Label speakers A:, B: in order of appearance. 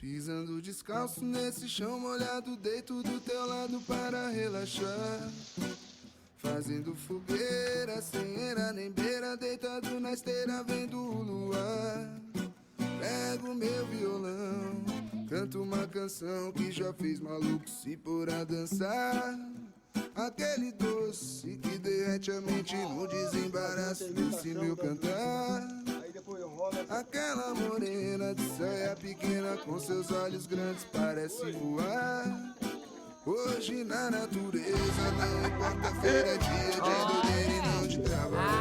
A: Pisando descalço nesse chão molhado, deito do teu lado para relaxar. Fazendo fogueira, sem era nem beira, deitado na esteira vendo o luar. Pego meu violão, canto uma canção que já fez maluco se pôr a dançar. Aquele doce que derrete a mente no desembaraço desse meu cantar. Aquela morena de saia pequena com seus olhos grandes parece voar. Hoje na natureza não importa, feira é dia de doideira e não de trabalho.